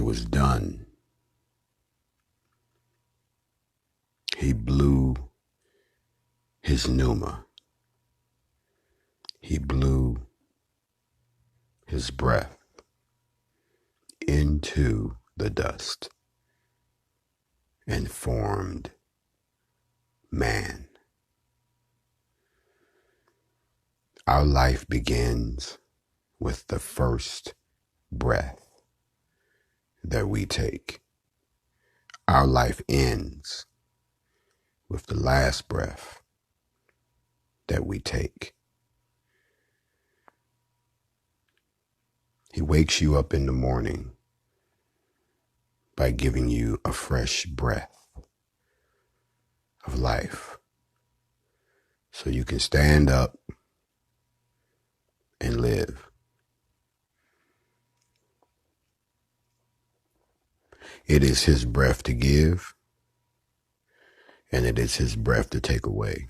it was done, he blew his pneuma. He blew his breath into the dust and formed man. Our life begins with the first breath that we take. Our life ends with the last breath that we take. He wakes you up in the morning by giving you a fresh breath of life so you can stand up and live. It is his breath to give, and it is his breath to take away.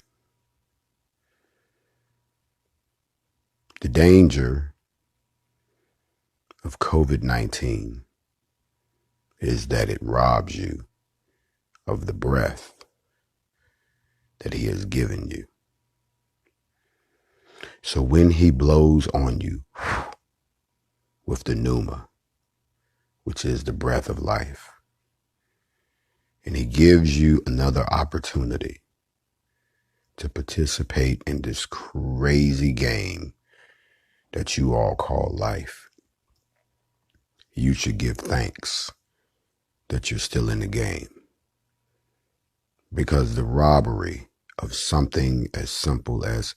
The danger of COVID-19 is that it robs you of the breath that he has given you. So when he blows on you with the pneuma, which is the breath of life, and he gives you another opportunity to participate in this crazy game that you all call life, you should give thanks that you're still in the game. Because the robbery of something as simple as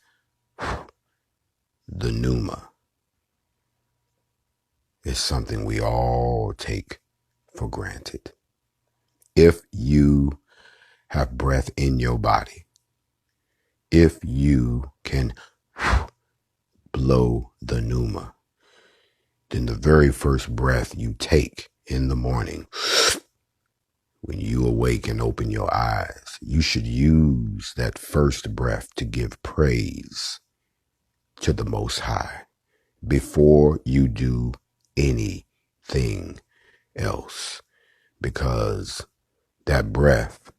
the pneuma is something we all take for granted. If you have breath in your body, if you can blow the pneuma, then the very first breath you take in the morning, when you awake and open your eyes, you should use that first breath to give praise to the Most High before you do anything else, because that breath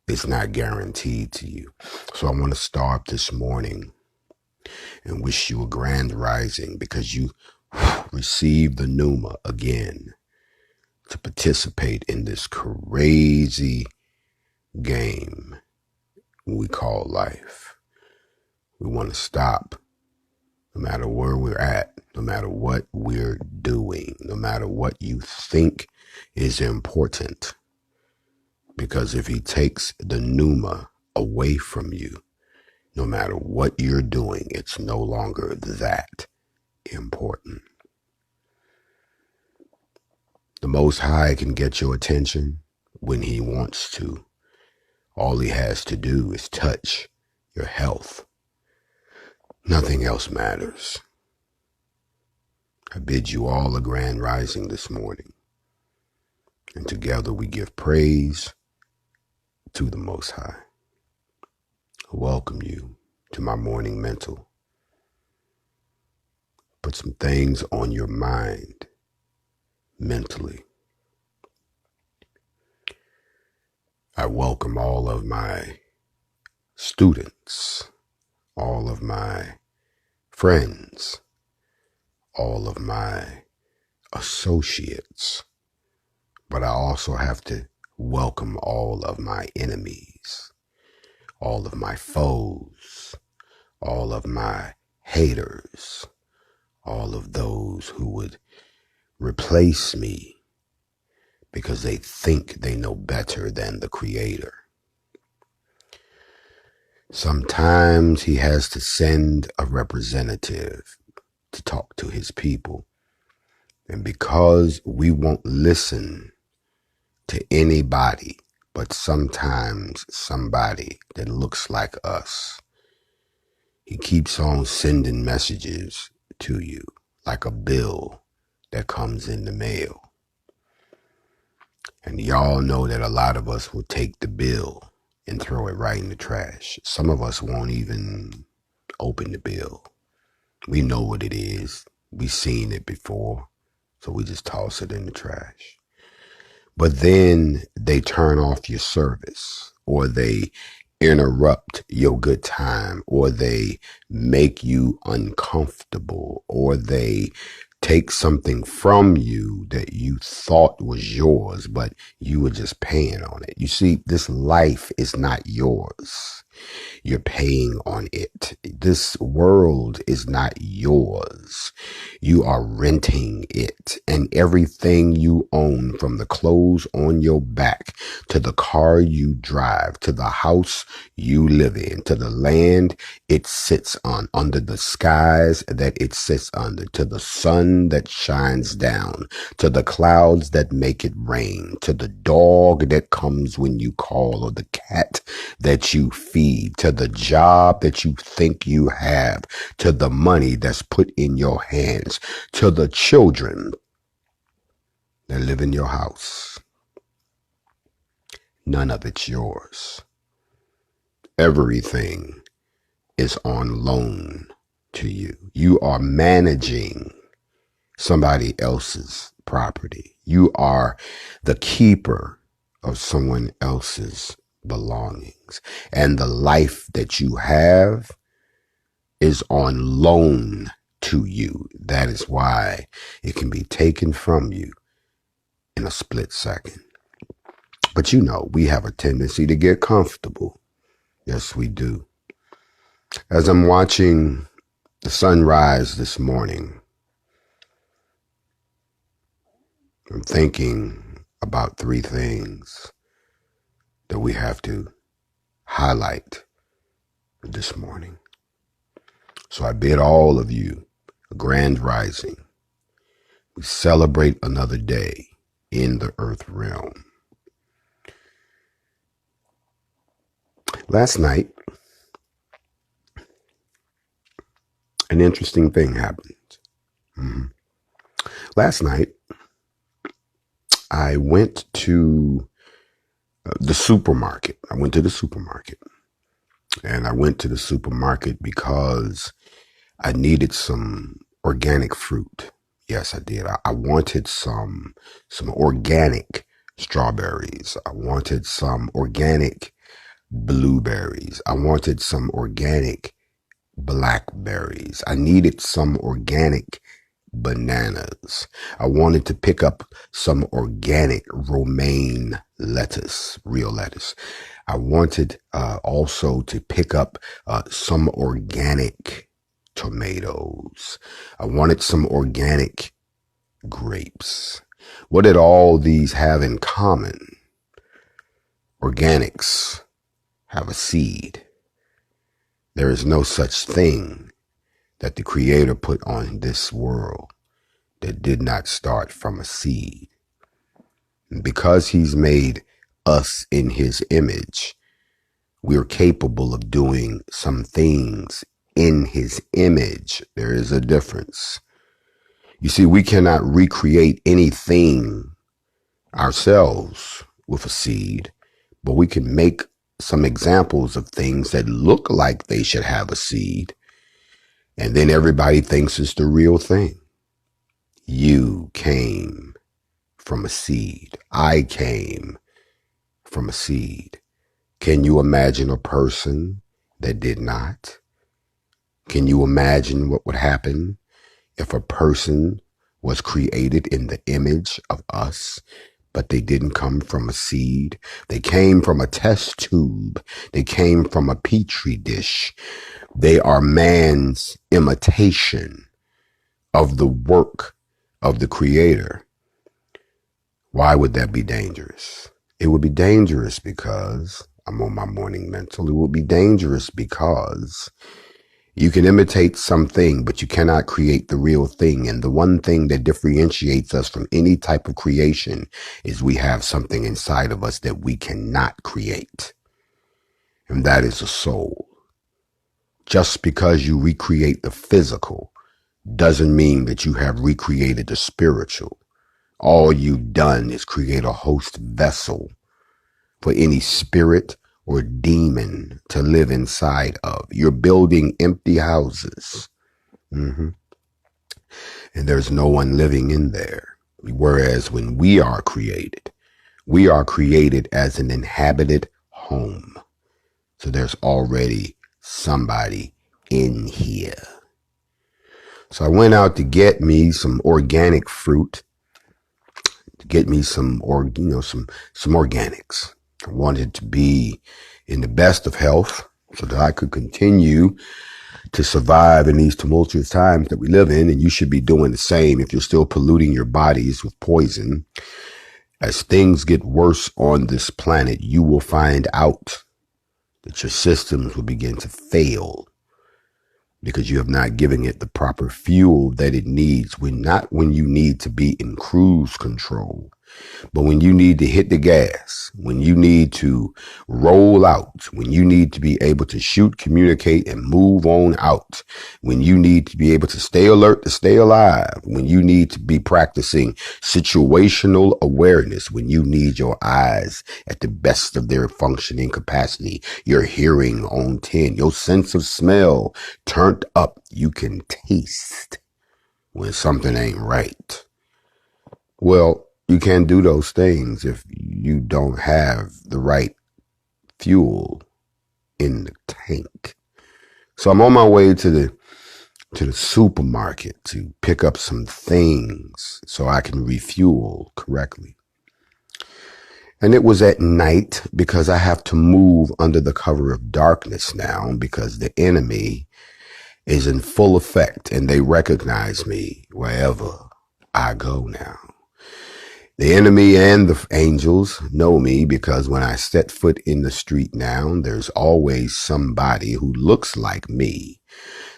is not guaranteed to you. So I want to start this morning and wish you a grand rising, because you received the pneuma again to participate in this crazy game we call life. We want to stop, no matter where we're at, no matter what we're doing, no matter what you think is important. Because if he takes the pneuma away from you, no matter what you're doing, it's no longer that important. The Most High can get your attention when he wants to. All he has to do is touch your health. Nothing else matters. I bid you all a grand rising this morning, and together we give praise to the Most High. I welcome you to my morning mental. Put some things on your mind mentally. I welcome all of my students, all of my friends, all of my associates, but I also have to welcome all of my enemies, all of my foes, all of my haters, all of those who would replace me because they think they know better than the Creator. Sometimes he has to send a representative to talk to his people. And because we won't listen to anybody but sometimes somebody that looks like us, he keeps on sending messages to you like a bill that comes in the mail. And y'all know that a lot of us will take the bill and throw it right in the trash. Some of us won't even open the bill. We know what it is. We've seen it before. So we just toss it in the trash. But then they turn off your service, or they interrupt your good time, or they make you uncomfortable, or they take something from you that you thought was yours, but you were just paying on it. You see, this life is not yours. You're paying on it. This world is not yours. You are renting it. And everything you own, from the clothes on your back, to the car you drive, to the house you live in, to the land it sits on, under the skies that it sits under, to the sun that shines down, to the clouds that make it rain, to the dog that comes when you call, or the cat that you feed, to the job that you think you have, to the money that's put in your hands, to the children that live in your house. None of it's yours. Everything is on loan to you. You are managing somebody else's property. You are the keeper of someone else's belongings. And the life that you have is on loan to you. That is why it can be taken from you in a split second. But you know, we have a tendency to get comfortable. Yes, we do. As I'm watching the sunrise this morning, I'm thinking about three things that we have to highlight this morning. So I bid all of you a grand rising. We celebrate another day in the earth realm. Last night, an interesting thing happened. Last night, I went to the supermarket. I went to the supermarket. And I went to the supermarket because I needed some organic fruit. Yes, I did. I wanted some organic strawberries. I wanted some organic blueberries. I wanted some organic blackberries. I needed some organic bananas. I wanted to pick up some organic romaine lettuce, real lettuce. I wanted also to pick up some organic tomatoes. I wanted some organic grapes. What did all these have in common? Organics have a seed. There is no such thing that the Creator put on this world that did not start from a seed. And because He's made us in His image, we're capable of doing some things in His image. There is a difference. You see, we cannot recreate anything ourselves with a seed, but we can make some examples of things that look like they should have a seed, and then everybody thinks it's the real thing. You came from a seed. I came from a seed. Can you imagine a person that did not? Can you imagine what would happen if a person was created in the image of us, but they didn't come from a seed? They came from a test tube. They came from a petri dish. They are man's imitation of the work of the Creator. Why would that be dangerous? It would be dangerous because I'm on my morning mental. It would be dangerous because you can imitate something, but you cannot create the real thing. And the one thing that differentiates us from any type of creation is we have something inside of us that we cannot create. And that is a soul. Just because you recreate the physical doesn't mean that you have recreated the spiritual. All you've done is create a host vessel for any spirit or demon to live inside of. You're building empty houses. And there's no one living in there. Whereas when we are created, We are created as an inhabited home. So there's already somebody in here. So I went out to get me some organic fruit, to get me some organics. I wanted to be in the best of health so that I could continue to survive in these tumultuous times that we live in. And you should be doing the same if you're still polluting your bodies with poison. As things get worse on this planet, you will find out that your systems will begin to fail because you have not given it the proper fuel that it needs, not when you need to be in cruise control, but when you need to hit the gas, when you need to roll out, when you need to be able to shoot, communicate, and move on out, when you need to be able to stay alert, to stay alive, when you need to be practicing situational awareness, when you need your eyes at the best of their functioning capacity, your hearing on 10, your sense of smell turned up, you can taste when something ain't right. Well, you can't do those things if you don't have the right fuel in the tank. So I'm on my way to the supermarket to pick up some things so I can refuel correctly. And it was at night because I have to move under the cover of darkness now because the enemy is in full effect and they recognize me wherever I go now. The enemy and the angels know me because when I set foot in the street now, there's always somebody who looks like me.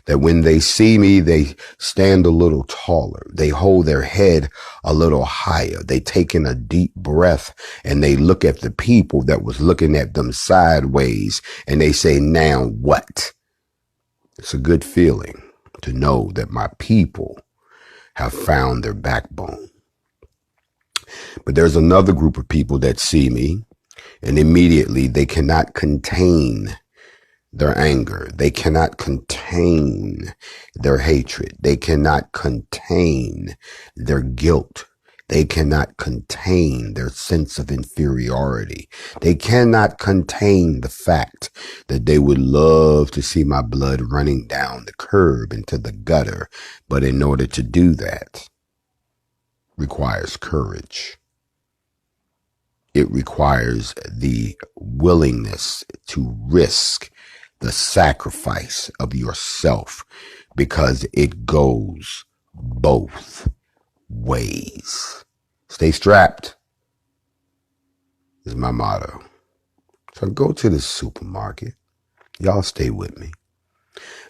That when they see me, they stand a little taller. They hold their head a little higher. They take in a deep breath and they look at the people that was looking at them sideways and they say, now what? It's a good feeling to know that my people have found their backbone. But there's another group of people that see me and immediately they cannot contain their anger. They cannot contain their hatred. They cannot contain their guilt. They cannot contain their sense of inferiority. They cannot contain the fact that they would love to see my blood running down the curb into the gutter. But in order to do that, requires courage. It requires the willingness to risk the sacrifice of yourself because it goes both ways. Stay strapped is my motto. So I go to the supermarket. Y'all stay with me.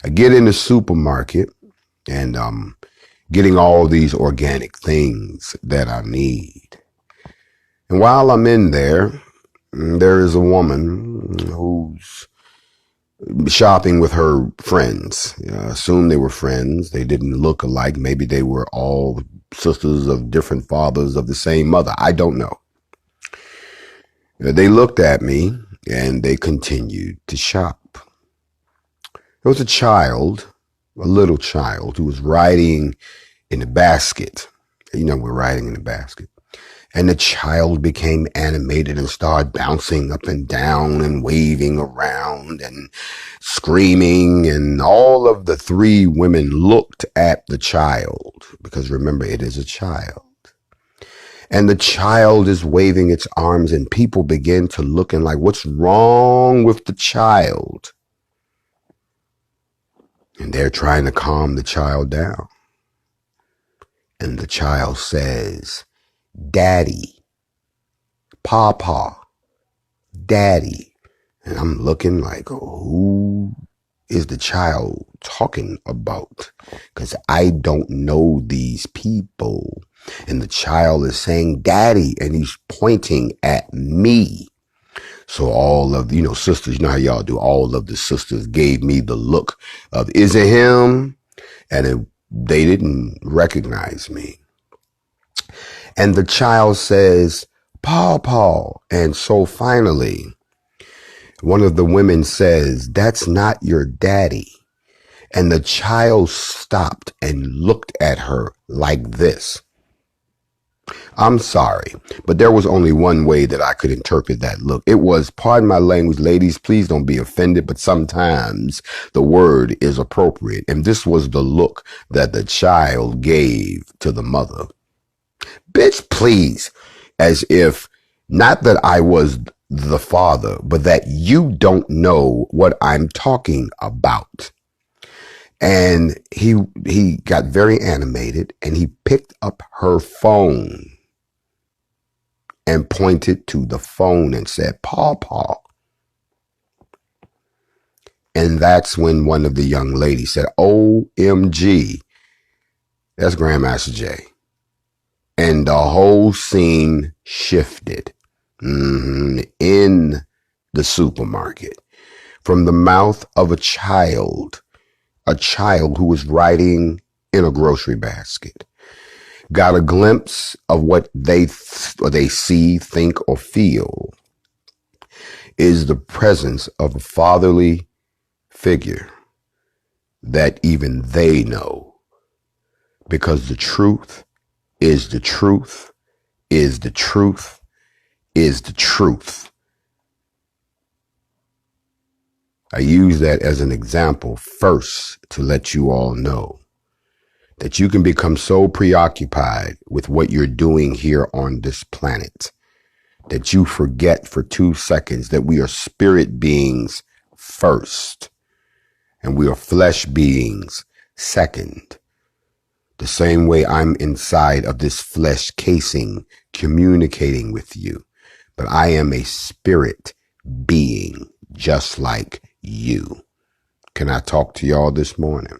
I get in the supermarket and I'm getting all these organic things that I need. And while I'm in there is a woman who's shopping with her friends. I assume they were friends. They didn't look alike. Maybe they were all sisters of different fathers of the same mother. I don't know. They looked at me and they continued to shop. There was a little child, who was riding in a basket. You know, we're riding in a basket. And the child became animated and started bouncing up and down and waving around and screaming. And all of the three women looked at the child because remember, it is a child. And the child is waving its arms and people begin to look and like, what's wrong with the child? And they're trying to calm the child down. And the child says, Daddy, Papa, Daddy. And I'm looking like, who is the child talking about? Because I don't know these people. And the child is saying, Daddy, and he's pointing at me. So all of, sisters, you know how y'all do, all of the sisters gave me the look of, is it him? And they didn't recognize me. And the child says, Paw. And so finally, one of the women says, that's not your daddy. And the child stopped and looked at her like this. I'm sorry, but there was only one way that I could interpret that look. It was, pardon my language, ladies, please don't be offended, but sometimes the word is appropriate. And this was the look that the child gave to the mother. Bitch, please. As if, not that I was the father, but that you don't know what I'm talking about. And he got very animated and he picked up her phone and pointed to the phone and said, "Paw Paw." And that's when one of the young ladies said, "OMG, that's Grandmaster J." And the whole scene shifted in the supermarket from the mouth of a child who was riding in a grocery basket. Got a glimpse of what they see, think, or feel is the presence of a fatherly figure that even they know, because the truth is the truth is the truth is the truth. I use that as an example first to let you all know that you can become so preoccupied with what you're doing here on this planet that you forget for 2 seconds that we are spirit beings first and we are flesh beings second. The same way I'm inside of this flesh casing communicating with you, but I am a spirit being just like you. Can I talk to y'all this morning?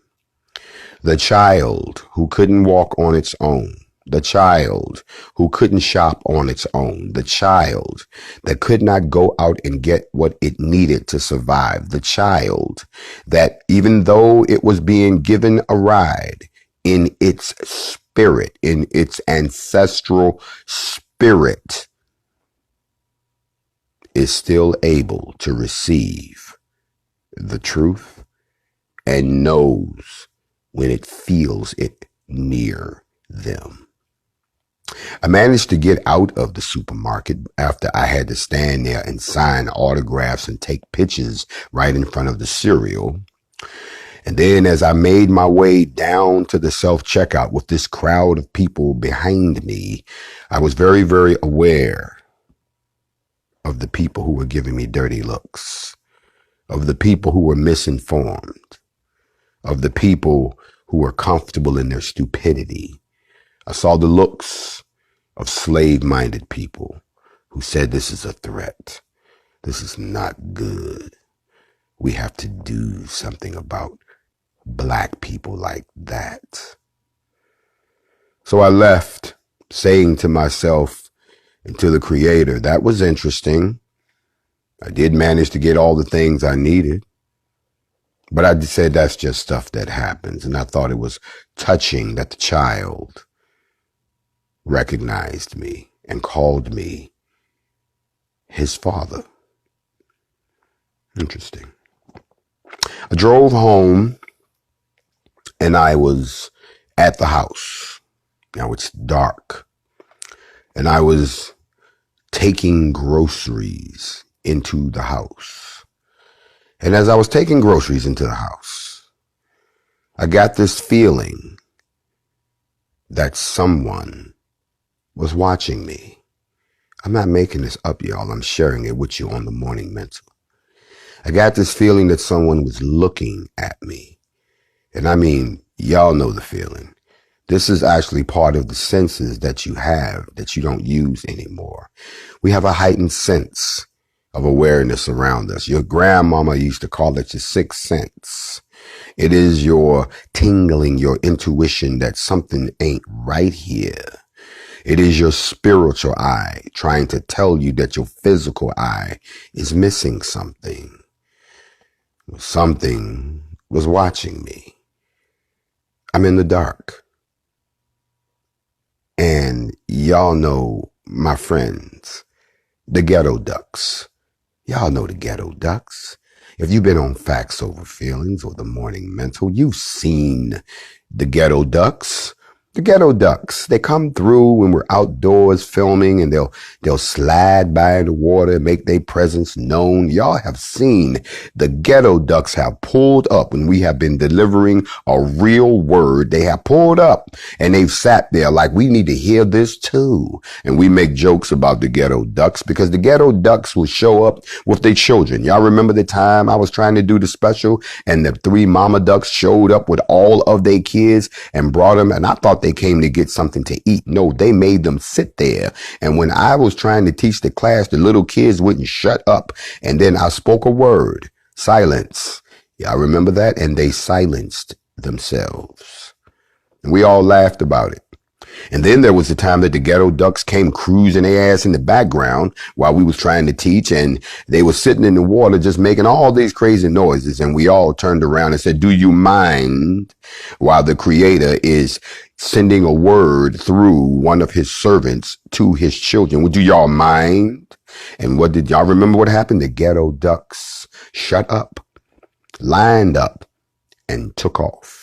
The child who couldn't walk on its own, the child who couldn't shop on its own, the child that could not go out and get what it needed to survive, the child that even though it was being given a ride in its spirit, in its ancestral spirit, is still able to receive the truth and knows when it feels it near them. I managed to get out of the supermarket after I had to stand there and sign autographs and take pictures right in front of the cereal. And then as I made my way down to the self-checkout with this crowd of people behind me, I was very, very aware of the people who were giving me dirty looks, of the people who were misinformed, of the people who were comfortable in their stupidity. I saw the looks of slave-minded people who said, "This is a threat. This is not good. We have to do something about black people like that." So I left saying to myself and to the Creator, that was interesting. I did manage to get all the things I needed. But I said that's just stuff that happens. And I thought it was touching that the child recognized me and called me his father. Interesting. I drove home and I was at the house. Now it's dark. And I was taking groceries into the house. And as I was taking groceries into the house, I got this feeling that someone was watching me. I'm not making this up, y'all. I'm sharing it with you on the Morning Mental. I got this feeling that someone was looking at me. And I mean, y'all know the feeling. This is actually part of the senses that you have that you don't use anymore. We have a heightened sense of awareness around us. Your grandmama used to call it your sixth sense. It is your tingling, your intuition that something ain't right here. It is your spiritual eye trying to tell you that your physical eye is missing something. Something was watching me. I'm in the dark. And y'all know my friends, the ghetto ducks. Y'all know the ghetto ducks. If you've been on Facts Over Feelings or the Morning Mental, you've seen the ghetto ducks. The ghetto ducks, they come through when we're outdoors filming, and they'll slide by in the water and make their presence known. Y'all have seen the ghetto ducks have pulled up when we have been delivering a real word. They have pulled up and they've sat there like, we need to hear this too. And we make jokes about the ghetto ducks because the ghetto ducks will show up with their children. Y'all remember the time I was trying to do the special and the 3 mama ducks showed up with all of their kids and brought them, and I thought they came to get something to eat. No, they made them sit there. And when I was trying to teach the class, the little kids wouldn't shut up. And then I spoke a word, silence. Yeah, I remember that. And they silenced themselves. And we all laughed about it. And then there was the time that the ghetto ducks came cruising their ass in the background while we was trying to teach, and they were sitting in the water just making all these crazy noises. And we all turned around and said, do you mind, while the creator is sending a word through one of his servants to his children? Would y'all mind? And what did y'all remember what happened? The ghetto ducks shut up, lined up, and took off.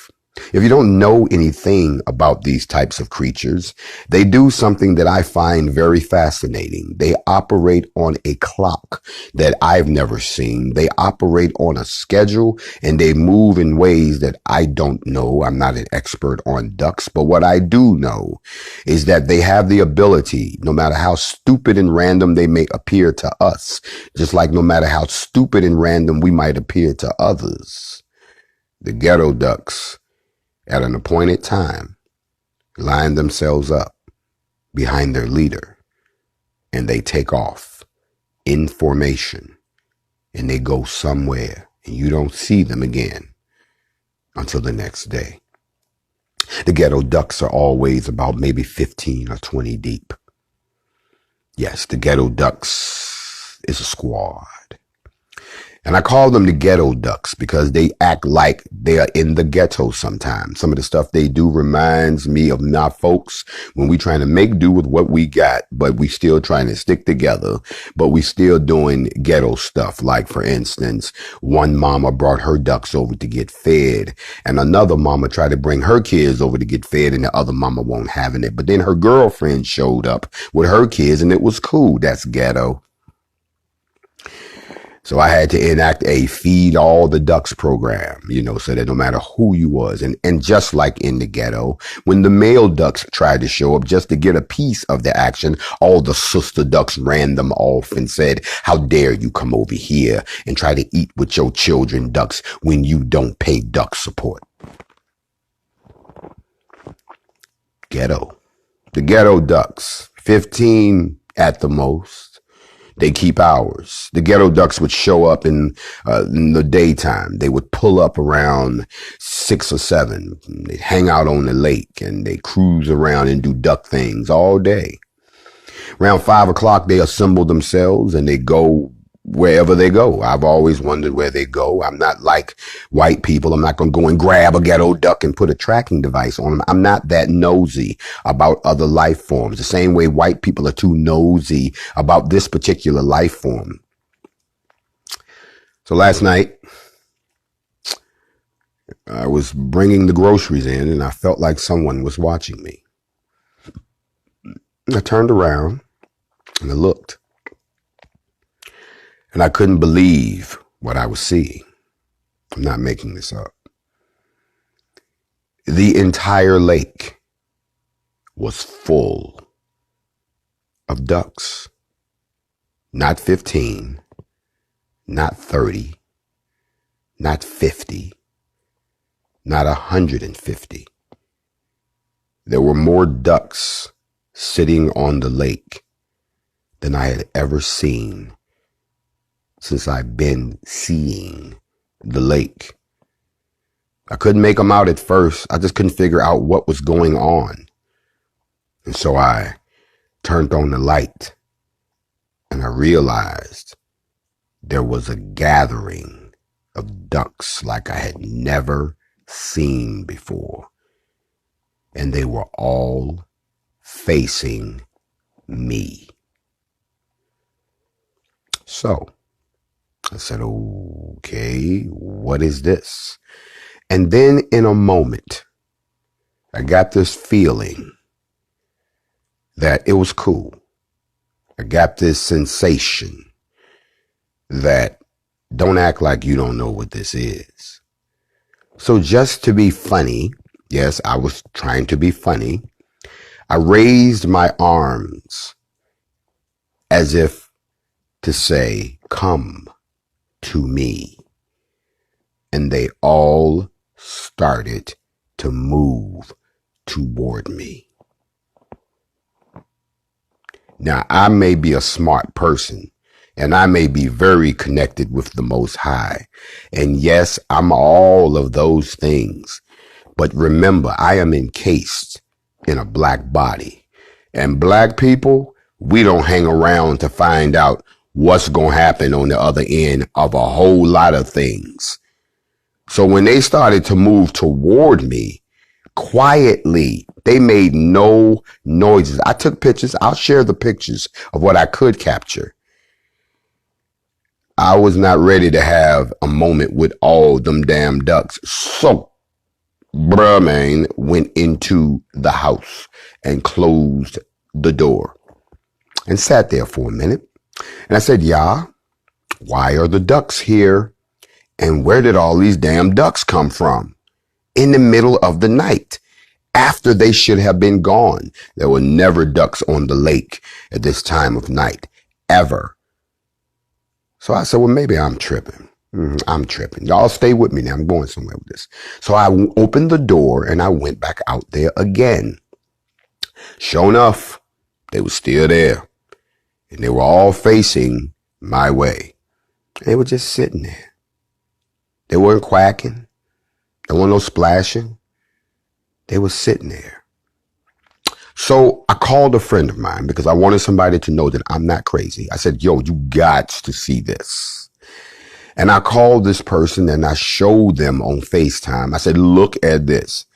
If you don't know anything about these types of creatures, they do something that I find very fascinating. They operate on a clock that I've never seen. They operate on a schedule, and they move in ways that I don't know. I'm not an expert on ducks, but what I do know is that they have the ability, no matter how stupid and random they may appear to us, just like no matter how stupid and random we might appear to others, the ghetto ducks at an appointed time line themselves up behind their leader, and they take off in formation, and they go somewhere, and you don't see them again until the next day. The ghetto ducks are always about maybe 15 or 20 deep. Yes, the ghetto ducks is a squad. And I call them the ghetto ducks because they act like they are in the ghetto sometimes. Some of the stuff they do reminds me of my folks when we trying to make do with what we got, but we still trying to stick together, but we still doing ghetto stuff. Like, for instance, one mama brought her ducks over to get fed, and another mama tried to bring her kids over to get fed, and the other mama won't having it. But then her girlfriend showed up with her kids, and it was cool. That's ghetto. So I had to enact a feed all the ducks program, so that no matter who you was, and just like in the ghetto, when the male ducks tried to show up just to get a piece of the action, all the sister ducks ran them off and said, how dare you come over here and try to eat with your children ducks when you don't pay duck support. Ghetto. The ghetto ducks, 15 at the most. They keep hours. The ghetto ducks would show up in the daytime. They would pull up around 6 or 7. They'd hang out on the lake, and they cruise around and do duck things all day. Around 5 o'clock, they assemble themselves, and they go wherever they go. I've always wondered where they go. I'm not like white people. I'm not going to go and grab a ghetto duck and put a tracking device on them. I'm not that nosy about other life forms, the same way white people are too nosy about this particular life form. So last night, I was bringing the groceries in, and I felt like someone was watching me. I turned around and I looked. And I couldn't believe what I was seeing. I'm not making this up. The entire lake was full of ducks. Not 15, not 30, not 50, not 150. There were more ducks sitting on the lake than I had ever seen since I've been seeing the lake. I couldn't make them out at first. I just couldn't figure out what was going on. And so I turned on the light, and I realized there was a gathering of ducks like I had never seen before. And they were all facing me. So I said, okay, what is this? And then in a moment, I got this feeling that it was cool. I got this sensation that don't act like you don't know what this is. So just to be funny, yes, I was trying to be funny, I raised my arms as if to say, come to me. And they all started to move toward me. Now, I may be a smart person, and I may be very connected with the Most High. And yes, I'm all of those things. But remember, I am encased in a black body. And black people, we don't hang around to find out what's going to happen on the other end of a whole lot of things. So when they started to move toward me, quietly, they made no noises. I took pictures. I'll share the pictures of what I could capture. I was not ready to have a moment with all them damn ducks. So, bruh, man, went into the house and closed the door and sat there for a minute. And I said, Yah, why are the ducks here? And where did all these damn ducks come from? In the middle of the night, after they should have been gone. There were never ducks on the lake at this time of night, ever. So I said, well, maybe I'm tripping. I'm tripping. Y'all stay with me now. I'm going somewhere with this. So I opened the door and I went back out there again. Sure enough, they were still there. And they were all facing my way. They were just sitting there. They weren't quacking. There wasn't no splashing. They were sitting there. So I called a friend of mine because I wanted somebody to know that I'm not crazy. I said, yo, you got to see this. And I called this person and I showed them on FaceTime. I said, look at this.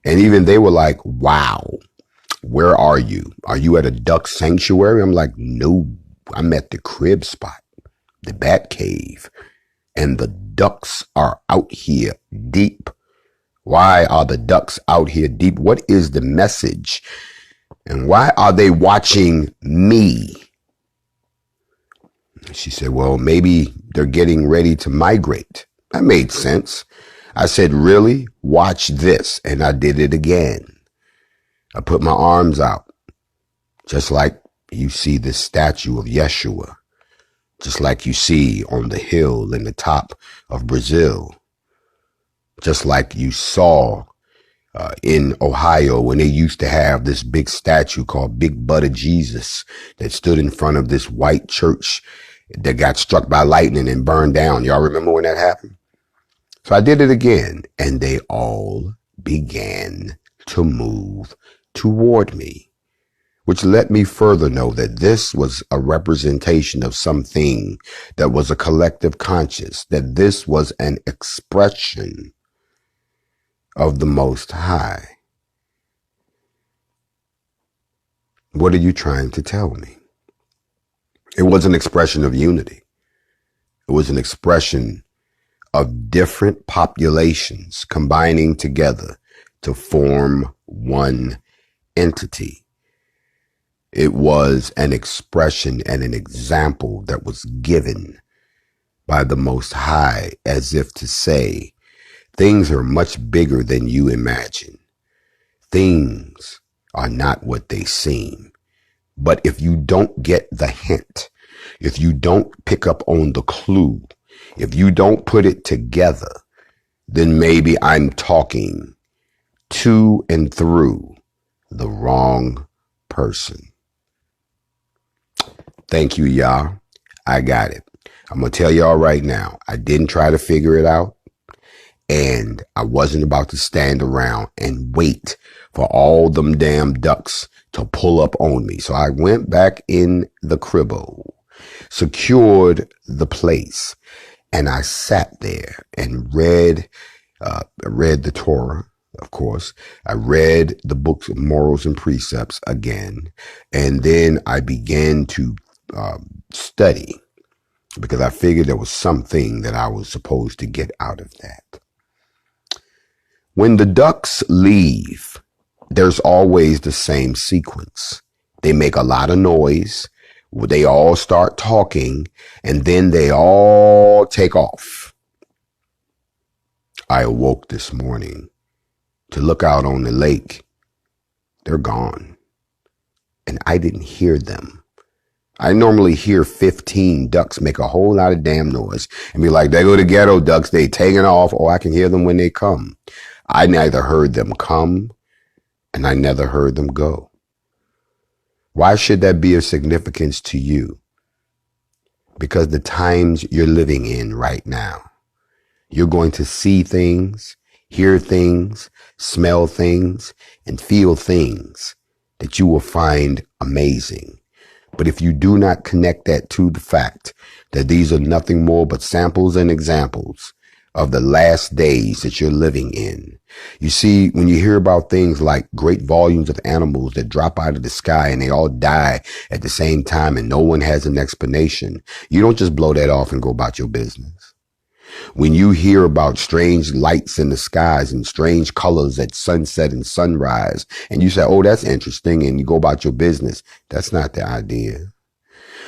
And even they were like, wow, where are you? Are you at a duck sanctuary? I'm like, no, I'm at the crib spot, the bat cave. And the ducks are out here deep. Why are the ducks out here deep? What is the message? And why are they watching me? She said, well, maybe they're getting ready to migrate. That made sense. I said, really? Watch this. And I did it again. I put my arms out, just like you see the statue of Yeshua, just like you see on the hill in the top of Brazil. Just like you saw in Ohio when they used to have this big statue called Big Butt of Jesus that stood in front of this white church that got struck by lightning and burned down. Y'all remember when that happened? So I did it again, and they all began to move toward me, which let me further know that this was a representation of something that was a collective conscious, that this was an expression of the Most High. What are you trying to tell me? It was an expression of unity. It was an expression of different populations combining together to form one entity. It was an expression and an example that was given by the Most High, as if to say, things are much bigger than you imagine. Things are not what they seem. But if you don't get the hint, if you don't pick up on the clue, if you don't put it together, then maybe I'm talking to and through the wrong person. Thank you, y'all. I got it. I'm going to tell y'all right now, I didn't try to figure it out. And I wasn't about to stand around and wait for all them damn ducks to pull up on me. So I went back in the cribbo, secured the place, and I sat there and read the Torah, of course. I read the books of morals and precepts again. And then I began to study, because I figured there was something that I was supposed to get out of that. When the ducks leave, there's always the same sequence. They make a lot of noise. They all start talking, and then they all take off. I awoke this morning to look out on the lake. They're gone. And I didn't hear them. I normally hear 15 ducks make a whole lot of damn noise and be like, there go the ghetto ducks, they taking off, or I can hear them when they come. I neither heard them come and I never heard them go. Why should that be of significance to you? Because the times you're living in right now, you're going to see things, hear things, smell things, and feel things that you will find amazing. But if you do not connect that to the fact that these are nothing more but samples and examples of the last days that you're living in. You see, when you hear about things like great volumes of animals that drop out of the sky and they all die at the same time and no one has an explanation, you don't just blow that off and go about your business. When you hear about strange lights in the skies and strange colors at sunset and sunrise, and you say, oh, that's interesting, and you go about your business, that's not the idea.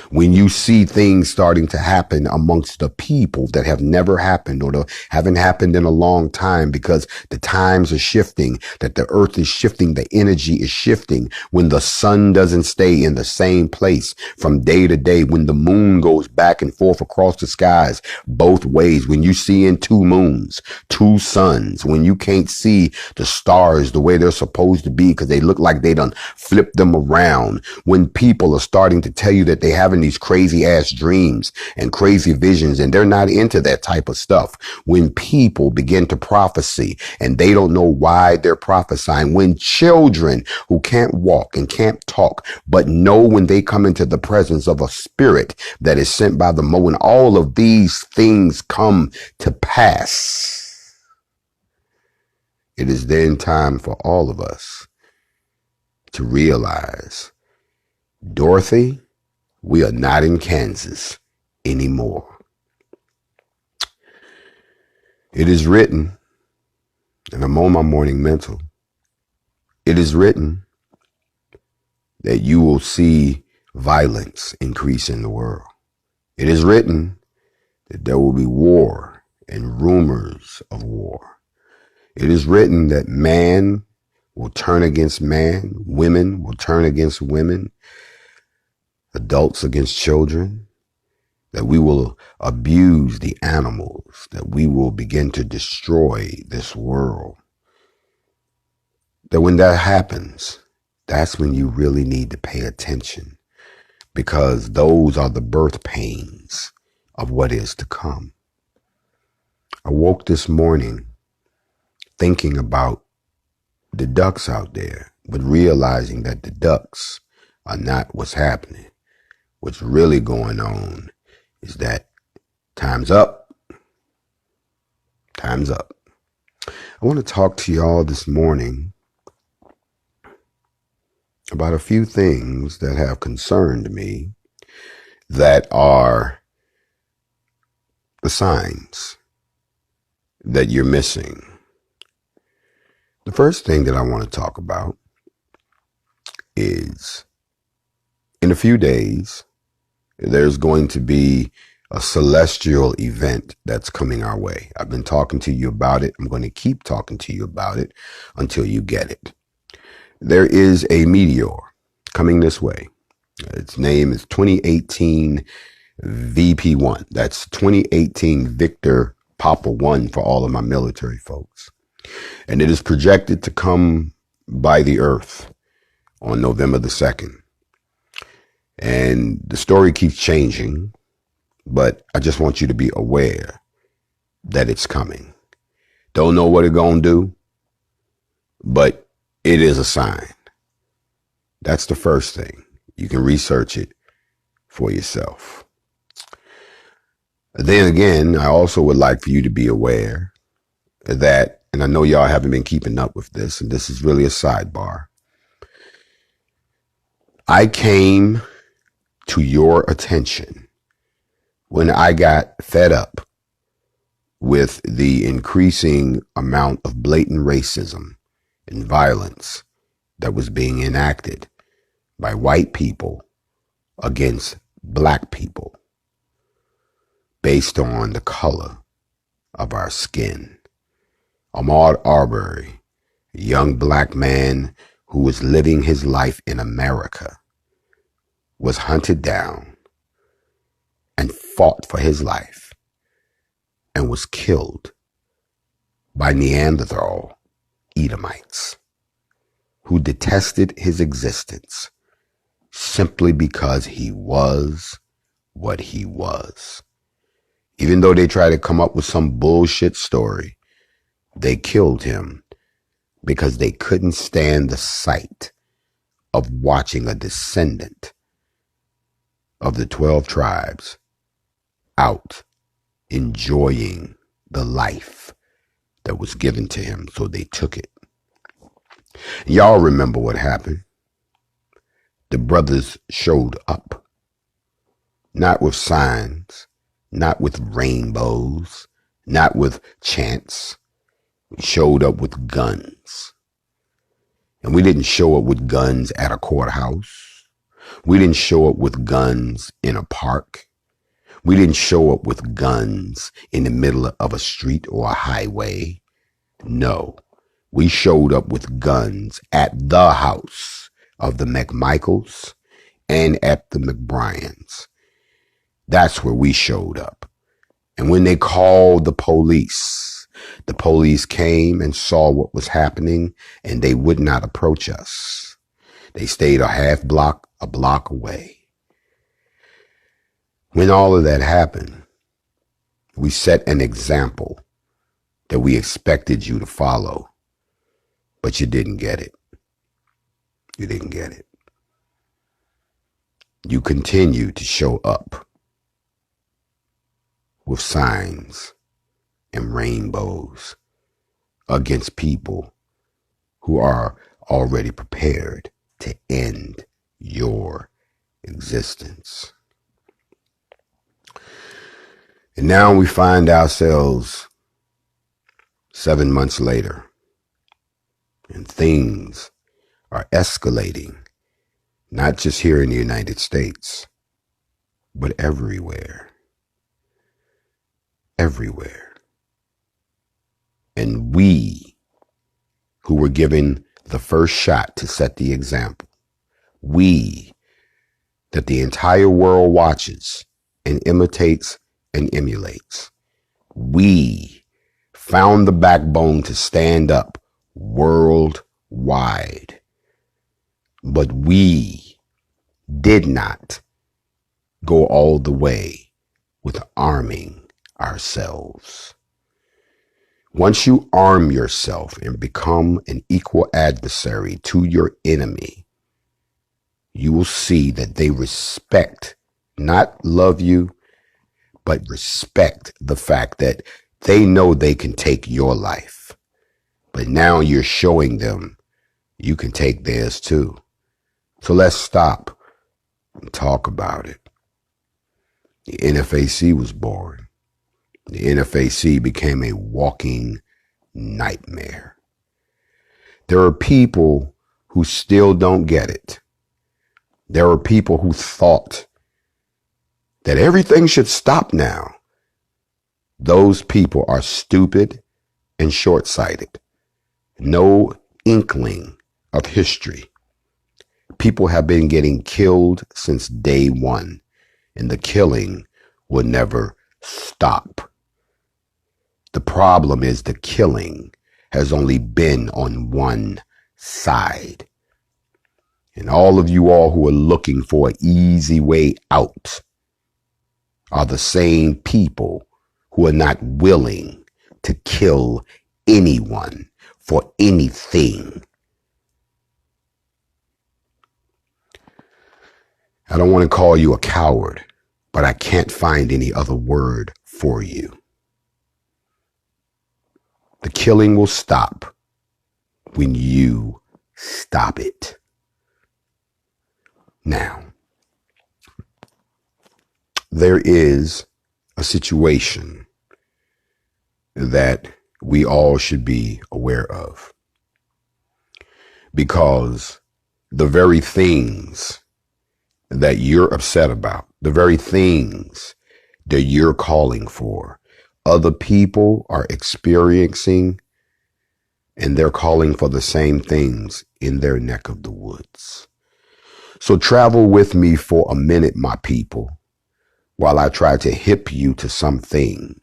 When you see things starting to happen amongst the people that have never happened or haven't happened in a long time because the times are shifting, that the earth is shifting, the energy is shifting, when the sun doesn't stay in the same place from day to day, when the moon goes back and forth across the skies both ways, when you see in two moons, two suns, when you can't see the stars the way they're supposed to be because they look like they done flipped them around, when people are starting to tell you that they haven't these crazy ass dreams and crazy visions and they're not into that type of stuff, when people begin to prophesy and they don't know why they're prophesying, when children who can't walk and can't talk but know when they come into the presence of a spirit that is sent by the Mo, when all of these things come to pass, it is then time for all of us to realize, Dorothy, we are not in Kansas anymore. It is written, and I'm on my morning mental, it is written that you will see violence increase in the world. It is written that there will be war and rumors of war. It is written that man will turn against man, women will turn against women, adults against children, that we will abuse the animals, that we will begin to destroy this world. That when that happens, that's when you really need to pay attention, because those are the birth pains of what is to come. I woke this morning thinking about the ducks out there, but realizing that the ducks are not what's happening. What's really going on is that time's up. Time's up. I want to talk to y'all this morning about a few things that have concerned me that are the signs that you're missing. The first thing that I want to talk about is, in a few days, there's going to be a celestial event that's coming our way. I've been talking to you about it. I'm going to keep talking to you about it until you get it. There is a meteor coming this way. Its name is 2018 VP1. That's 2018 Victor Papa 1 for all of my military folks. And it is projected to come by the Earth on November the 2nd. And the story keeps changing, but I just want you to be aware that it's coming. Don't know what it's going to do, but it is a sign. That's the first thing. You can research it for yourself. Then again, I also would like for you to be aware that, and I know y'all haven't been keeping up with this, and this is really a sidebar. I came to your attention when I got fed up with the increasing amount of blatant racism and violence that was being enacted by white people against black people based on the color of our skin. Ahmaud Arbery, a young black man who was living his life in America, was hunted down and fought for his life and was killed by Neanderthal Edomites who detested his existence simply because he was what he was. Even though they tried to come up with some bullshit story, they killed him because they couldn't stand the sight of watching a descendant of the 12 tribes out enjoying the life that was given to him, so they took it. Y'all remember what happened. The brothers showed up, not with signs, not with rainbows, not with chants. We showed up with guns. And we didn't show up with guns at a courthouse. We didn't show up with guns in a park. We didn't show up with guns in the middle of a street or a highway. No, we showed up with guns at the house of the McMichaels and at the McBryans. That's where we showed up. And when they called the police came and saw what was happening, and they would not approach us. They stayed a block away. When all of that happened, we set an example that we expected you to follow, but you didn't get it. You didn't get it. You continue to show up with signs and rainbows against people who are already prepared to end your existence. And now we find ourselves 7 months later, and things are escalating, not just here in the United States, but everywhere. Everywhere. And we, who were given the first shot to set the example, we, that the entire world watches and imitates and emulates, we found the backbone to stand up worldwide. But we did not go all the way with arming ourselves. Once you arm yourself and become an equal adversary to your enemy, you will see that they respect, not love you, but respect the fact that they know they can take your life. But now you're showing them you can take theirs too. So let's stop and talk about it. The NFAC was born. The NFAC became a walking nightmare. There are people who still don't get it. There are people who thought that everything should stop now. Those people are stupid and short-sighted. No inkling of history. People have been getting killed since day one, and the killing will never stop. The problem is the killing has only been on one side. And all of you all who are looking for an easy way out are the same people who are not willing to kill anyone for anything. I don't want to call you a coward, but I can't find any other word for you. The killing will stop when you stop it. Now, there is a situation that we all should be aware of. because the very things that you're upset about, the very things that you're calling for, other people are experiencing, and they're calling for the same things in their neck of the woods. So travel with me for a minute, my people, while I try to hip you to something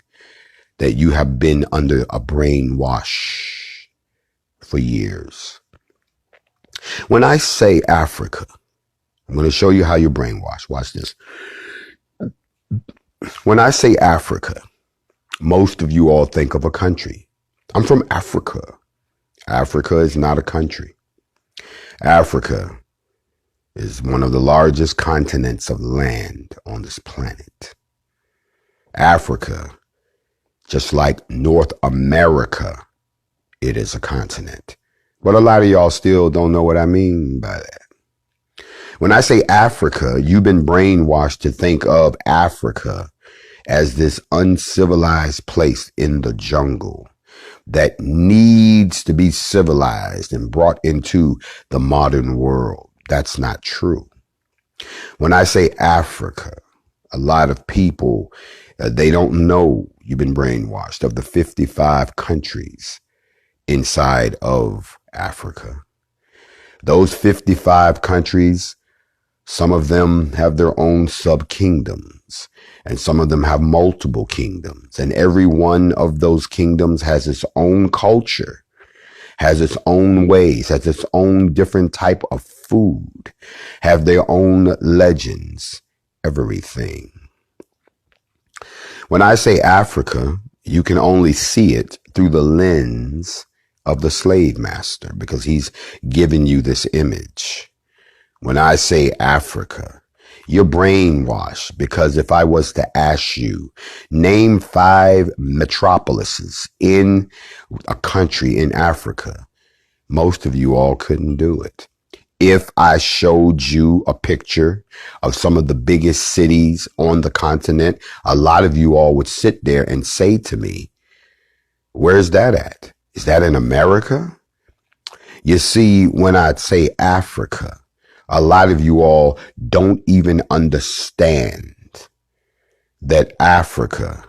that you have been under a brainwash for years. When I say Africa, I'm going to show you how you're brainwashed. Watch this. When I say Africa, most of you all think of a country. I'm from Africa. Africa is not a country. Africa is one of the largest continents of land on this planet. Africa, just like North America, it is a continent. But a lot of y'all still don't know what I mean by that. When I say Africa, you've been brainwashed to think of Africa as this uncivilized place in the jungle that needs to be civilized and brought into the modern world. That's not true. When I say Africa, a lot of people, they don't know you've been brainwashed of the 55 countries inside of Africa. Those 55 countries, some of them have their own sub-kingdoms, and some of them have multiple kingdoms. And every one of those kingdoms has its own culture, has its own ways, has its own different type of food, have their own legends, everything. When I say Africa, you can only see it through the lens of the slave master, because he's given you this image. When I say Africa, you're brainwashed, because if I was to ask you, name 5 metropolises in a country in Africa, most of you all couldn't do it. If I showed you a picture of some of the biggest cities on the continent, a lot of you all would sit there and say to me, where's that at? Is that in America? You see, when I say Africa, a lot of you all don't even understand that Africa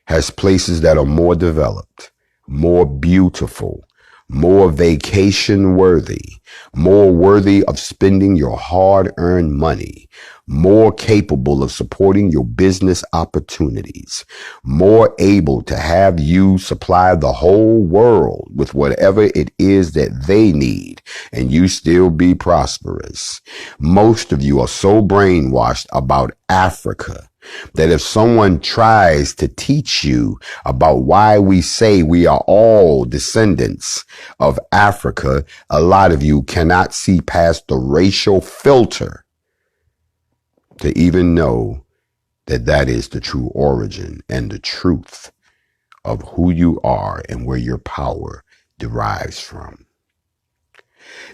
has places that are more developed, more beautiful, more vacation worthy, more worthy of spending your hard-earned money, more capable of supporting your business opportunities, more able to have you supply the whole world with whatever it is that they need, and you still be prosperous. Most of you are so brainwashed about Africa that if someone tries to teach you about why we say we are all descendants of Africa, a lot of you cannot see past the racial filter to even know that that is the true origin and the truth of who you are and where your power derives from.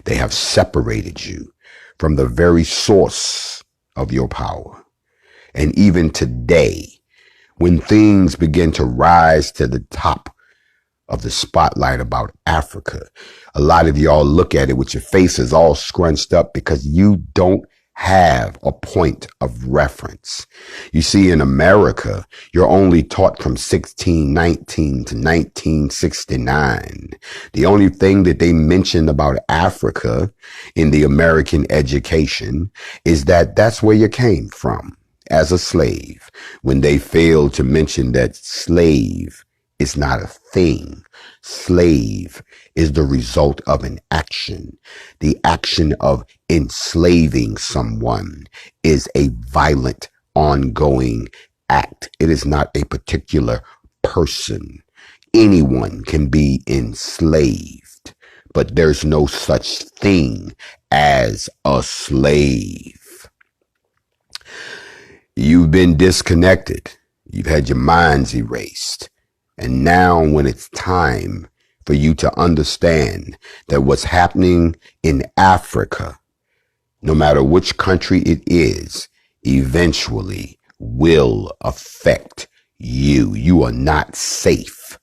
They have separated you from the very source of your power. And even today, when things begin to rise to the top of the spotlight about Africa, a lot of y'all look at it with your faces all scrunched up because you don't have a point of reference. You see, in America, you're only taught from 1619 to 1969. The only thing that they mention about Africa in the American education is that that's where you came from as a slave, when they fail to mention that slave is not a thing. Slave is the result of an action. The action of enslaving someone is a violent, ongoing act. It is not a particular person. Anyone can be enslaved, but there's no such thing as a slave. You've been disconnected. You've had your minds erased. And now when it's time for you to understand that what's happening in Africa, no matter which country it is, eventually will affect you. You are not safe.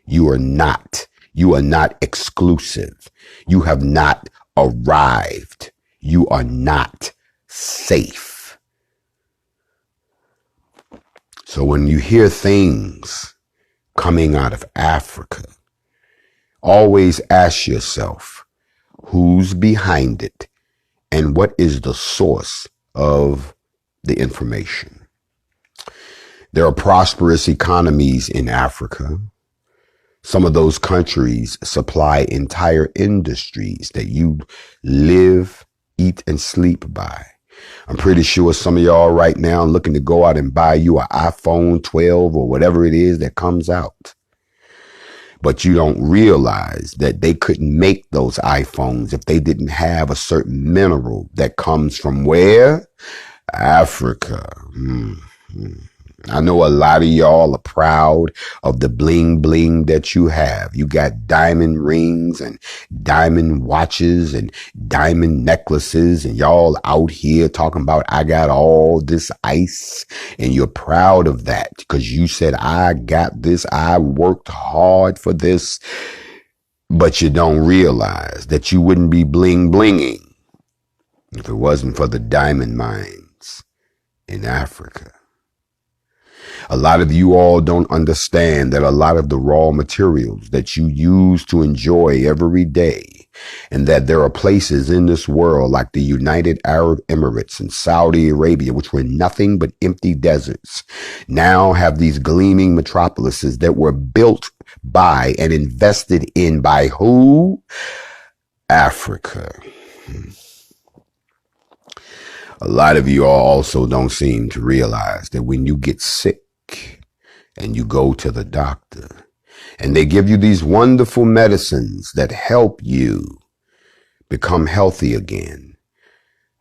You are not You are not exclusive. You have not arrived. You are not safe. So when you hear things coming out of Africa, always ask yourself, who's behind it and what is the source of the information? There are prosperous economies in Africa. Some of those countries supply entire industries that you live, eat, and sleep by. I'm pretty sure some of y'all right now looking to go out and buy you an iPhone 12 or whatever it is that comes out. But you don't realize that they couldn't make those iPhones if they didn't have a certain mineral that comes from where? Africa. I know a lot of y'all are proud of the bling bling that you have. You got diamond rings and diamond watches and diamond necklaces, and y'all out here talking about, I got all this ice, and you're proud of that because you said, I got this, I worked hard for this, but you don't realize that you wouldn't be bling blinging if it wasn't for the diamond mines in Africa. A lot of you all don't understand that a lot of the raw materials that you use to enjoy every day, and that there are places in this world like the United Arab Emirates and Saudi Arabia, which were nothing but empty deserts, now have these gleaming metropolises that were built by and invested in by who? Africa. A lot of you all also don't seem to realize that when you get sick and you go to the doctor and they give you these wonderful medicines that help you become healthy again,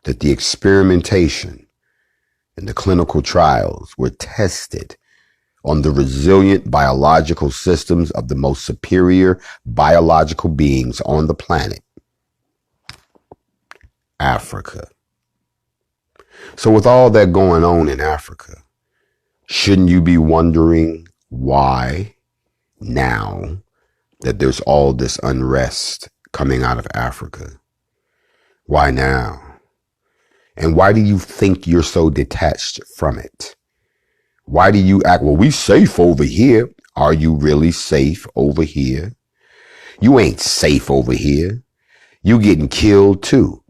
that the experimentation and the clinical trials were tested on the resilient biological systems of the most superior biological beings on the planet, Africa. So with all that going on in Africa, shouldn't you be wondering why now that there's all this unrest coming out of Africa? Why now? And why do you think you're so detached from it? Why do you act, well, we safe over here? Are you really safe over here? You ain't safe over here. You getting killed too.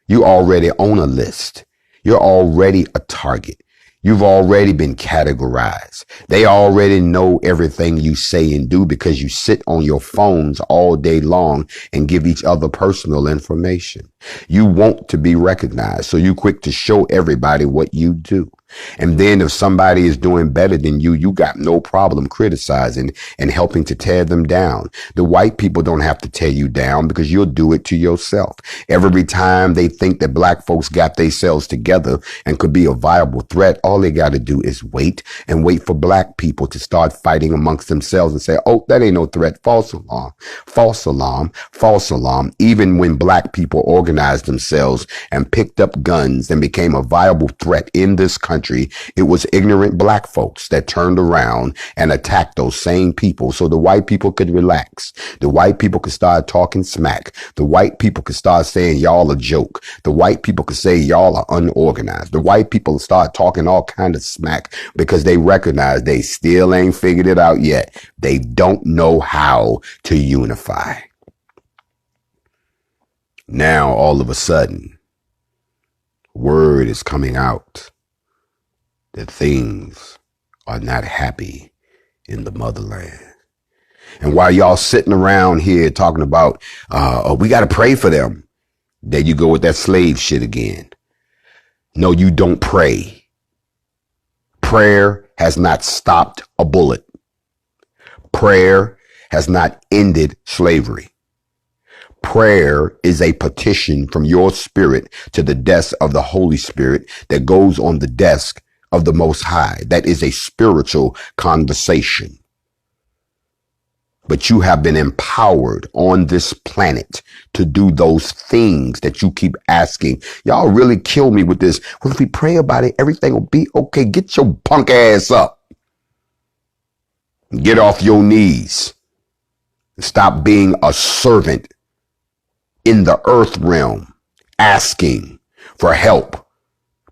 You already on a list. You're already a target. You've already been categorized. They already know everything you say and do because you sit on your phones all day long and give each other personal information. You want to be recognized, so you quick to show everybody what you do. And then if somebody is doing better than you, you got no problem criticizing and helping to tear them down. The white people don't have to tear you down because you'll do it to yourself. Every time they think that black folks got themselves together and could be a viable threat, all they got to do is wait for black people to start fighting amongst themselves and say, oh, that ain't no threat. False alarm, false alarm, false alarm. Even when black people organized themselves and picked up guns and became a viable threat in this country, it was ignorant black folks that turned around and attacked those same people so the white people could relax. The white people could start talking smack. The white people could start saying y'all a joke. The white people could say y'all are unorganized. The white people start talking all kind of smack because they recognize they still ain't figured it out yet. They don't know how to unify. Now, all of a sudden, word is coming out that things are not happy in the motherland. And while y'all sitting around here talking about, oh, we got to pray for them, there you go with that slave shit again. No, you don't pray. Prayer has not stopped a bullet. Prayer has not ended slavery. Prayer is a petition from your spirit to the desk of the Holy Spirit that goes on the desk of the Most High. That is a spiritual conversation. But you have been empowered on this planet to do those things that you keep asking. Y'all really kill me with this. Well, if we pray about it, everything will be okay. Get your punk ass up. Get off your knees. Stop being a servant in the earth realm, asking for help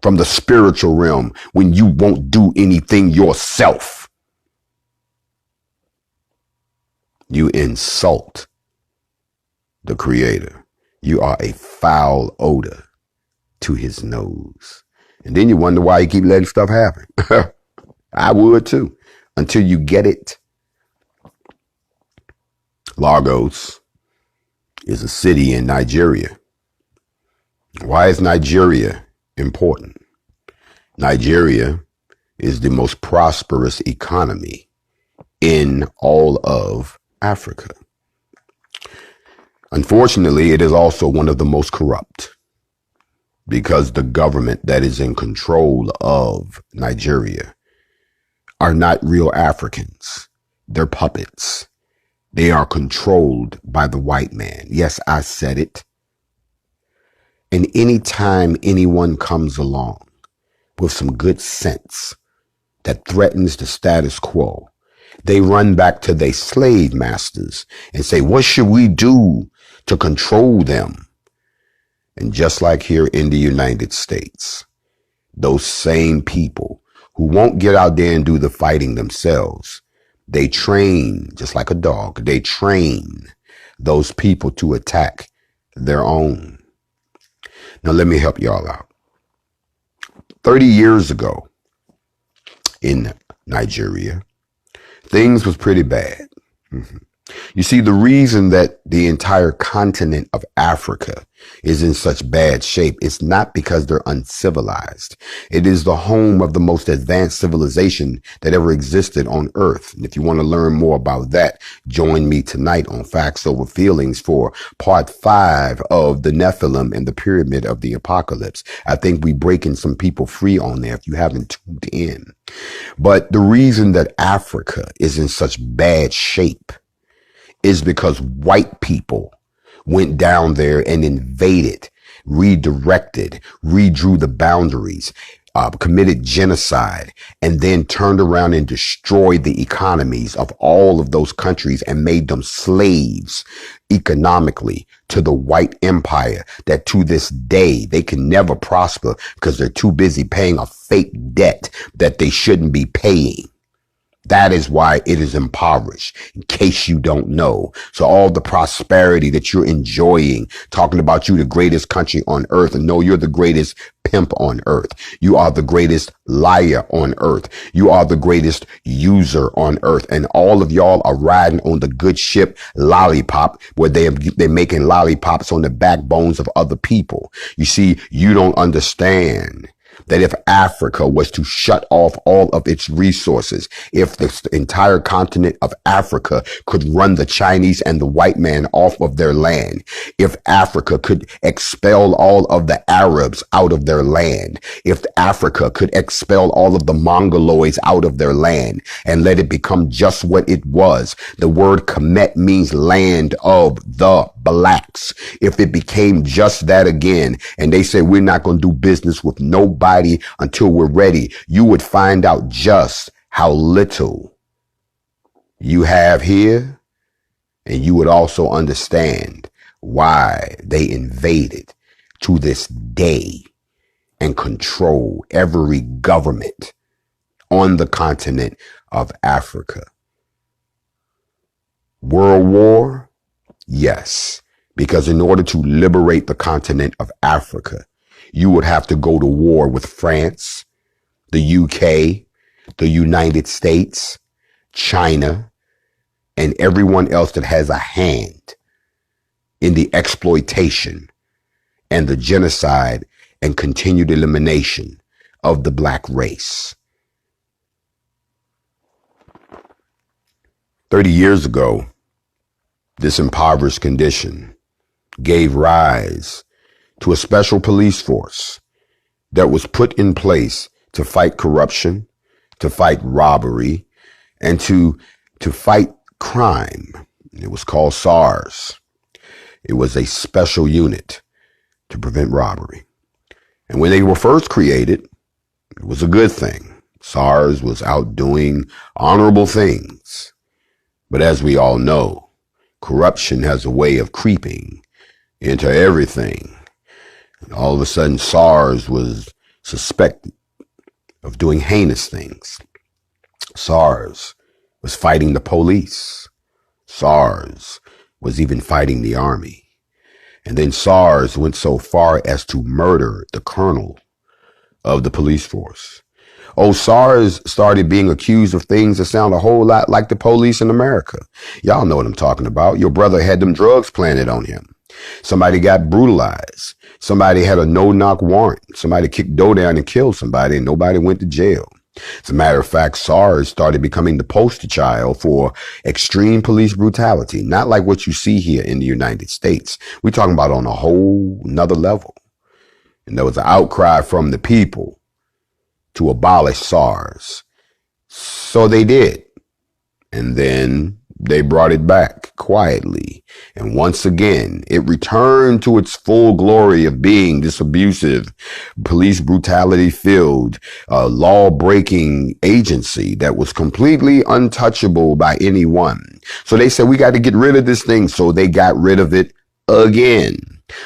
from the spiritual realm when you won't do anything yourself. You insult the Creator. You are a foul odor to his nose. And then you wonder why you keep letting stuff happen. I would too, until you get it. Lagos is a city in Nigeria. Why is Nigeria important? Nigeria is the most prosperous economy in all of Africa. Unfortunately, it is also one of the most corrupt, because the government that is in control of Nigeria are not real Africans. They're puppets. They are controlled by the white man. Yes, I said it. And anytime anyone comes along with some good sense that threatens the status quo, they run back to their slave masters and say, what should we do to control them? And just like here in the United States, those same people who won't get out there and do the fighting themselves, they train, just like a dog, they train those people to attack their own. Now, let me help y'all out. 30 years ago in Nigeria, things was pretty bad. You see, the reason that the entire continent of Africa is in such bad shape is not because they're uncivilized. It is the home of the most advanced civilization that ever existed on Earth. And if you want to learn more about that, join me tonight on Facts Over Feelings for part 5 of the Nephilim and the Pyramid of the Apocalypse. I think we breaking some people free on there if you haven't tuned in. But the reason that Africa is in such bad shape is because white people went down there and invaded, redirected, redrew the boundaries, committed genocide, and then turned around and destroyed the economies of all of those countries and made them slaves economically to the white empire, that to this day they can never prosper because they're too busy paying a fake debt that they shouldn't be paying. That is why it is impoverished, in case you don't know. So all the prosperity that you're enjoying, talking about you the greatest country on earth, and no, you're the greatest pimp on earth. You are the greatest liar on earth. You are the greatest user on earth. And all of y'all are riding on the good ship Lollipop, where they're making lollipops on the backbones of other people. You see, you don't understand that if Africa was to shut off all of its resources, if the entire continent of Africa could run the Chinese and the white man off of their land, if Africa could expel all of the Arabs out of their land, if Africa could expel all of the Mongoloids out of their land and let it become just what it was, the word Kemet means land of the blacks. If it became just that again, and they say we're not going to do business with nobody until we're ready, you would find out just how little you have here, and you would also understand why they invaded to this day and control every government on the continent of Africa. World War? Yes, because in order to liberate the continent of Africa, you would have to go to war with France, the UK, the United States, China, and everyone else that has a hand in the exploitation and the genocide and continued elimination of the black race. 30 years ago, this impoverished condition gave rise to a special police force that was put in place to fight corruption, to fight robbery, and to fight crime. It was called SARS. It was a special unit to prevent robbery. And when they were first created, it was a good thing. SARS was out doing honorable things. But as we all know, Corruption has a way of creeping into everything. And all of a sudden, SARS was suspected of doing heinous things. SARS was fighting the police. SARS was even fighting the army. And then SARS went so far as to murder the colonel of the police force. Oh, SARS started being accused of things that sound a whole lot like the police in America. Y'all know what I'm talking about. Your brother had them drugs planted on him. Somebody got brutalized. Somebody had a no-knock warrant. Somebody kicked dough down and killed somebody, and nobody went to jail. As a matter of fact, SARS started becoming the poster child for extreme police brutality, not like what you see here in the United States. We're talking about on a whole nother level. And there was an outcry from the people to abolish SARS. So they did. And then they brought it back quietly. And once again, it returned to its full glory of being this abusive, police brutality filled, law breaking agency that was completely untouchable by anyone. So they said, we got to get rid of this thing. So they got rid of it again.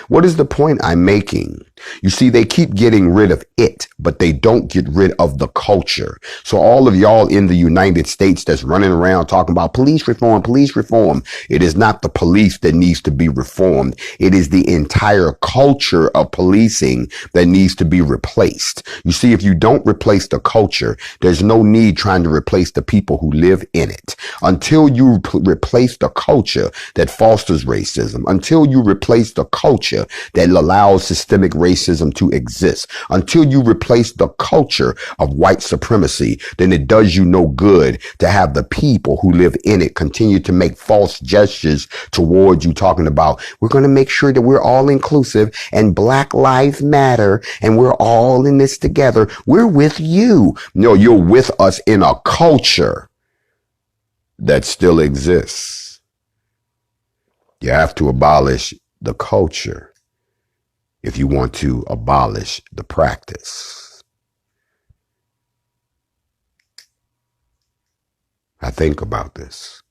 What is the point I'm making? You see, they keep getting rid of it, but they don't get rid of the culture. So all of y'all in the United States that's running around talking about police reform, it is not the police that needs to be reformed. It is the entire culture of policing that needs to be replaced. You see, if you don't replace the culture, there's no need trying to replace the people who live in it. Until you replace the culture that fosters racism, until you replace the culture that allows systemic racism to exist, until you replace the culture of white supremacy, then it does you no good to have the people who live in it continue to make false gestures towards you, talking about, we're going to make sure that we're all inclusive and Black Lives Matter and we're all in this together. We're with you. No, you're with us in a culture that still exists. You have to abolish the culture if you want to abolish the practice. I think about this,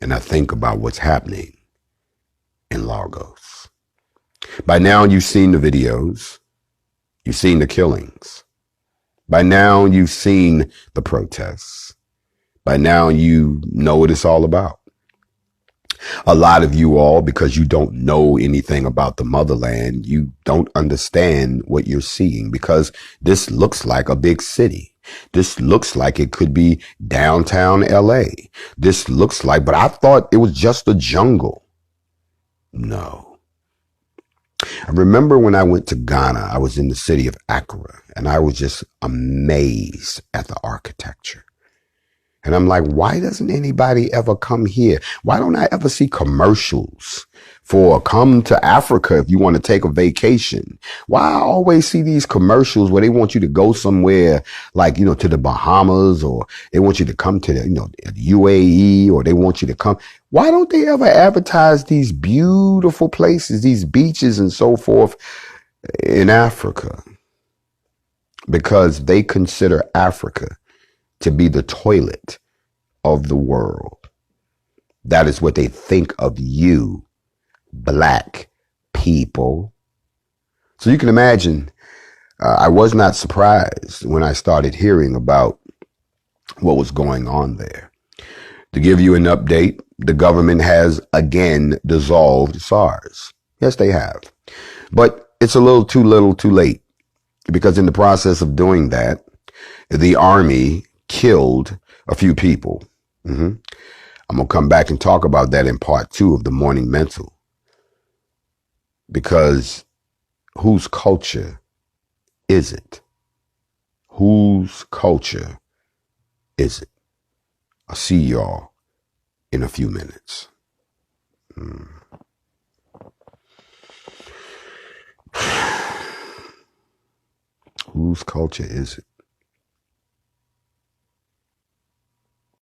and I think about what's happening in Lagos. By now, you've seen the videos. You've seen the killings. By now, you've seen the protests. By now, you know what it's all about. A lot of you all, because you don't know anything about the motherland, you don't understand what you're seeing, because this looks like a big city. This looks like it could be downtown LA. This looks like, but I thought it was just a jungle. No. I remember when I went to Ghana, I was in the city of Accra, and I was just amazed at the architecture. And I'm like, why doesn't anybody ever come here? Why don't I ever see commercials for come to Africa if you want to take a vacation? Why I always see these commercials where they want you to go somewhere like, to the Bahamas, or they want you to come to the, UAE, or they want you to come. Why don't they ever advertise these beautiful places, these beaches and so forth in Africa? Because they consider Africa to be the toilet of the world. That is what they think of you, Black people. So you can imagine, I was not surprised when I started hearing about what was going on there. To give you an update, the government has again dissolved SARS. Yes, they have. But it's a little too late, because in the process of doing that, the army killed a few people. I'm going to come back and talk about that in part 2 of the Morning Mental. Because whose culture is it? Whose culture is it? I'll see y'all in a few minutes. Whose culture is it?